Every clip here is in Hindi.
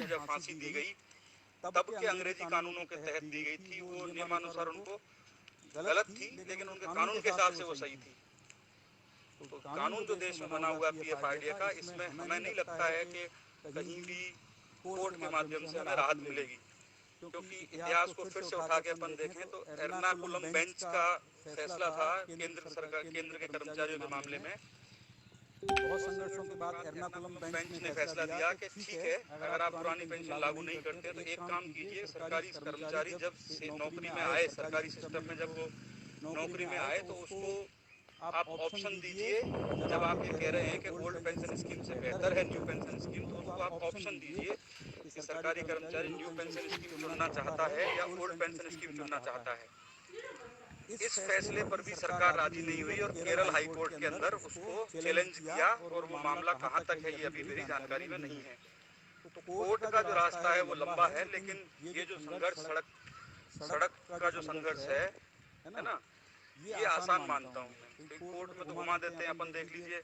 को जब फांसी दी गई तब के अंग्रेजी कानूनों के तहत दी गई थी। वो नियमानुसार उनको गलत थी, लेकिन उनके कानून के हिसाब से वो सही थी। तो कानून जो देश में बना हुआ है PFIDA का, इसमें हमें नहीं लगता है कि कहीं भी कोर्ट के माध्यम से हमें राहत मिलेगी, क्योंकि इतिहास को फिर से उठा के अपन देखें तो एर्नाकुलम बेंच का फैसला था केंद्र सरकार, केंद्र के कर्मचारियों के मामले में। बहुत संघर्षों के बाद एर्नाकुलम बेंच ने फैसला दिया कि ठीक है, अगर आप पुरानी पेंशन लागू नहीं करते तो एक काम कीजिए, सरकारी कर्मचारी जब नौकरी में आए, सरकारी सिस्टम में जब वो नौकरी में आए, तो उसको आप ऑप्शन दीजिए। जब आप ये कह रहे हैं कि ओल्ड पेंशन स्कीम से बेहतर है न्यू पेंशन स्कीम, तो उसको आप ऑप्शन दीजिए कि सरकारी कर्मचारी न्यू पेंशन स्कीम चुनना चाहता है या ओल्ड पेंशन स्कीम चुनना चाहता है। इस फैसले पर भी सरकार राजी नहीं हुई और केरल हाई कोर्ट के अंदर उसको चैलेंज किया, और वो मामला कहां तक है ये अभी मेरी जानकारी में नहीं है। तो कोर्ट का जो रास्ता है वो लंबा है, लेकिन ये जो संघर्ष सड़क का जो संघर्ष है ना, ये आसान मानता हूँ मैं। कोर्ट में तो घुमा देते हैं, अपन देख लीजिए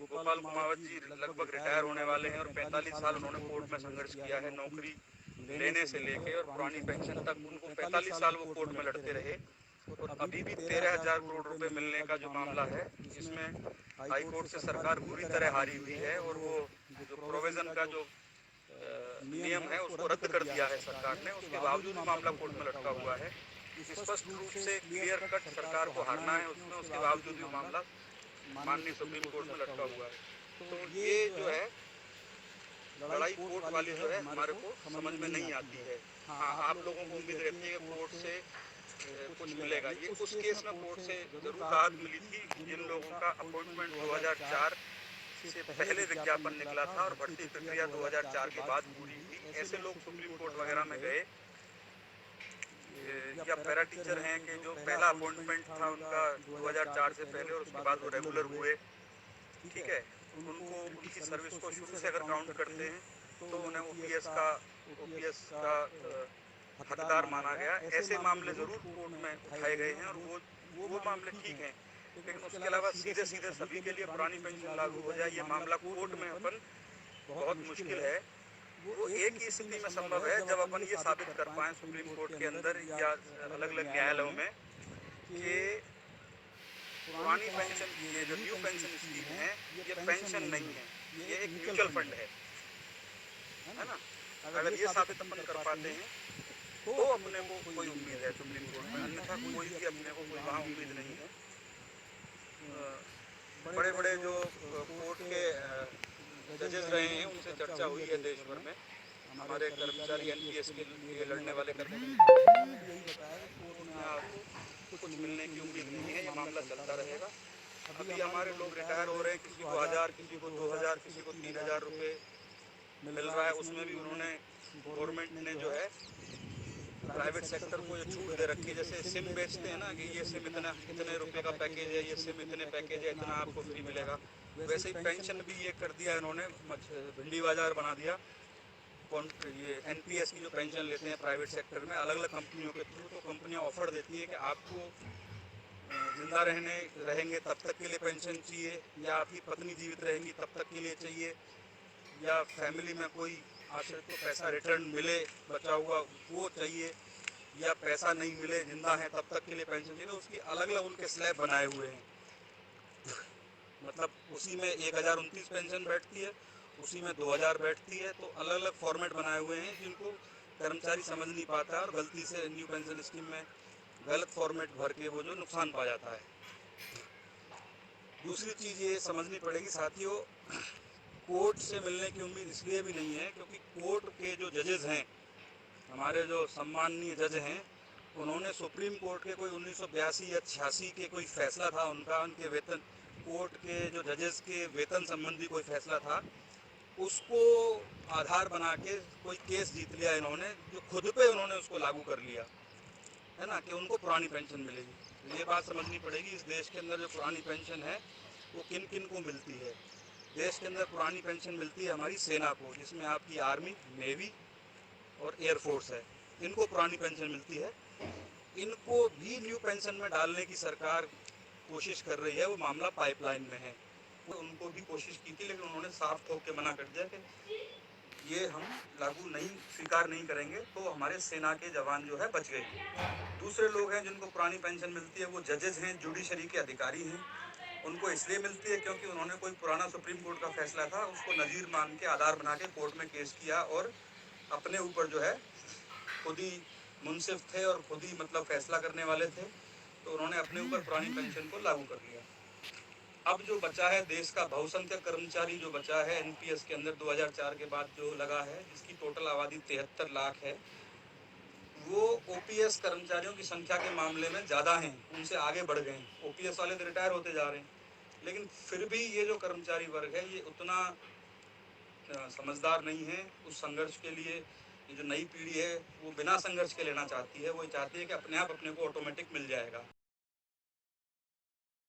गोपाल कुमावत जी लगभग रिटायर होने वाले हैं और 45 साल उन्होंने कोर्ट में संघर्ष किया है, नौकरी लेने से लेके और पुरानी पेंशन तक। उनको 45 साल वो कोर्ट में लड़ते रहे, और अभी भी 13,000 करोड़ रुपए मिलने का जो मामला है, इसमें हाई कोर्ट से सरकार बुरी तरह हारी हुई है, और वो जो प्रोविजन का जो नियम है उसको रद्द कर दिया है सरकार ने। उसके बावजूद मामला कोर्ट में लटका हुआ है। स्पष्ट रूप से क्लियर कट सरकार को हारना है उसमें, उसके बावजूद भी मामला माननीय सुप्रीम कोर्ट में लटका हुआ है। तो ये जो है लड़ाई कोर्ट वाली जो है हमारे को समझ में नहीं आती है। हाँ, आप लोगों को उम्मीद रहती है कि कोर्ट से कुछ मिलेगा। ये उस केस में कोर्ट से जरूर राहत मिली थी जिन लोगों का अपॉइंटमेंट 2004 से पहले विज्ञापन निकला था और भर्ती प्रक्रिया 2004 के बाद पूरी हुई। ऐसे लोग सुप्रीम कोर्ट वगैरह में गए, या पैरा टीचर हैं कि जो पहला अपॉइंटमेंट था उनका 2004 से पहले और उसके बाद वो रेगुलर हुए, ठीक है, उनको उनकी सर्विस को शुरू से अगर काउंट करते हैं तो उन्हें ओपीएस का हकदार माना गया। ऐसे मामले जरूर कोर्ट में उठाए गए हैं और वो मामले ठीक हैं, लेकिन उसके अलावा सीधे सीधे सभी के लिए पुरानी पेंशन लागू हो जाए, ये मामला कोर्ट में अपन बहुत मुश्किल है। वो एक ही स्थिति में संभव है जब अपन ये साबित कर पाए सुप्रीम कोर्ट के अंदर या अलग अलग न्यायालयों में कि पुरानी पेंशन, ये जो न्यू पेंशन स्कीम है, ये पेंशन नहीं है, ये एक म्यूचुअल फंड है ना। अगर ये साबित अपन कर पाते हैं तो अपने को कोई उम्मीद है सुप्रीम कोर्ट में, अन्यथा कोई भी अपने को कोई वहाँ उम्मीद नहीं है। बड़े बड़े जो कोर्ट के जजेस रहे हैं उनसे चर्चा हुई है देश भर में, हमारे कर्मचारी एनपीएस के लिए लड़ने वाले कर्मचारी यही बताया कि कोर्ट में आपको कुछ मिलने की उम्मीद नहीं है, ये मामला चलता रहेगा। अभी हमारे लोग रिटायर हो रहे हैं, किसी को 1000, किसी को 2000, किसी को 3000 रुपये मिल रहा है। उसमें भी उन्होंने, गवर्नमेंट ने जो है प्राइवेट सेक्टर को ये छूट दे रखी है। जैसे सिम बेचते हैं ना कि ये सिम इतने रुपए का पैकेज है, ये सिम इतने पैकेज है, इतना आपको फ्री मिलेगा, वैसे ही पेंशन भी ये कर दिया इन्होंने, भिंडी बाजार बना दिया। ये एनपीएस की जो पेंशन लेते हैं प्राइवेट सेक्टर में अलग अलग कंपनियों के थ्रू, तो कंपनियां ऑफर देती है कि आपको जिंदा रहेंगे तब तक के लिए पेंशन चाहिए, या आपकी पत्नी जीवित रहेंगी तब तक के लिए चाहिए, या फैमिली में कोई आश्रित को पैसा रिटर्न मिले बचा हुआ वो चाहिए, या पैसा नहीं मिले जिंदा है तब तक के लिए पेंशन चाहिए। तो उसकी अलग अलग उनके स्लैब बनाए हुए हैं। मतलब उसी में 1029 पेंशन बैठती है, उसी में 2000 बैठती है, तो अलग अलग फॉर्मेट बनाए हुए हैं जिनको कर्मचारी समझ नहीं पाता है और गलती से न्यू पेंशन स्कीम में गलत फॉर्मेट भर के वो जो नुकसान पा जाता है। दूसरी चीज़ ये समझनी पड़ेगी साथियों, कोर्ट से मिलने की उम्मीद इसलिए भी नहीं है क्योंकि कोर्ट के जो जजेस हैं, हमारे जो सम्माननीय जज हैं, उन्होंने सुप्रीम कोर्ट के कोई 1982 या 86 के कोई फैसला था उनका, उनके वेतन, कोर्ट के जो जजेस के वेतन संबंधी कोई फैसला था, उसको आधार बना के कोई केस जीत लिया इन्होंने, जो खुद पे उन्होंने उसको लागू कर लिया है ना, कि उनको पुरानी पेंशन मिलेगी। ये बात समझनी पड़ेगी, इस देश के अंदर जो पुरानी पेंशन है वो किन किन को मिलती है। देश के अंदर पुरानी पेंशन मिलती है हमारी सेना को, जिसमें आपकी आर्मी, नेवी और एयरफोर्स है, इनको पुरानी पेंशन मिलती है। इनको भी न्यू पेंशन में डालने की सरकार कोशिश कर रही है, वो मामला पाइपलाइन में है। उनको भी कोशिश की थी लेकिन उन्होंने साफ तौर के मना कर दिया कि ये हम लागू नहीं स्वीकार नहीं करेंगे, तो हमारे सेना के जवान जो है बच गए। दूसरे लोग हैं जिनको पुरानी पेंशन मिलती है, वो जजेज हैं, जुडिशरी के अधिकारी हैं। उनको इसलिए मिलती है क्योंकि उन्होंने कोई पुराना सुप्रीम कोर्ट का फैसला था, उसको नज़ीर मान के आधार बना के कोर्ट में केस किया और अपने ऊपर जो है खुद ही मुंसिफ थे और खुद ही मतलब फैसला करने वाले थे, तो उन्होंने अपने ऊपर पुरानी पेंशन को लागू कर लिया। अब जो बचा है देश का बहुसंख्यक कर्मचारी जो बचा है एनपीएस के अंदर 2004 के बाद जो लगा है, जिसकी टोटल आबादी 73 लाख है, वो ओपीएस कर्मचारियों की संख्या के मामले में ज़्यादा हैं, उनसे आगे बढ़ गए हैं। ओपीएस वाले तो रिटायर होते जा रहे हैं, लेकिन फिर भी ये जो कर्मचारी वर्ग है ये उतना समझदार नहीं है उस संघर्ष के लिए। ये जो नई पीढ़ी है वो बिना संघर्ष के लेना चाहती है, वो चाहती है कि अपने आप अपने को ऑटोमेटिक मिल जाएगा।